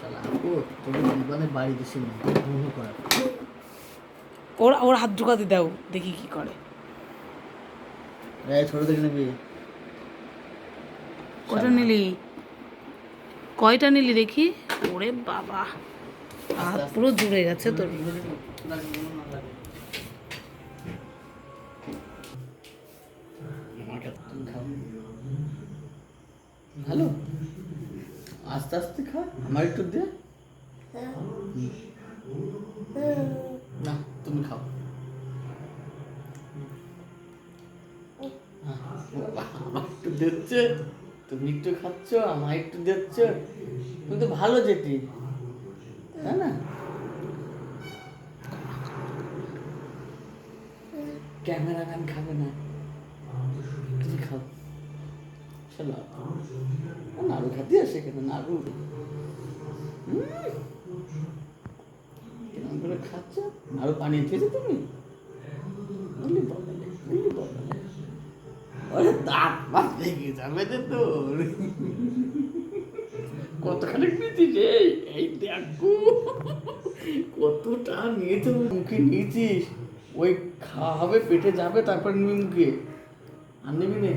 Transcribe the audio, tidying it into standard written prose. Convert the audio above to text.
শালা আপু তোর জীবনে বাড়ি দিছি না ভুল করা। ওর ওর হাত ঢুকাতে দাও, দেখি কি করে। ছোট থেকে নিবি। কটা নিলি? কয়টা নিলি দেখি? ওরে বাবা, হাত পুরো জুড়ে গেছে তোর। ভালো, আস্তে আস্তে খা, আমার একটু দে। না তুমি খাও। আমার একটু দিচ্ছে, তুমি একটু খাচ্ছ, আমার একটু দিচ্ছ, তুমি তো ভালো যেটি, তাই না? ক্যামেরাম্যান খাবে না, তুমি খাও। চলো নাড়ু খাতে আসে কেন? নাড়ু কেমন করে খাচ্ছ? নাড়ু বানিয়ে খেয়েছো তুমি? বললি বদলে, বললি বদলে। ওরে দাঁত মাছ ভেঙে যাবে রে তোর। কতখানি নিয়েছিস? এই দেখো কতটা নিয়েছো, মুখে নিয়েছিস। ওই খাওয়া হবে, পেটে যাবে, তারপর নিবি মুখে, আর নিবি নে।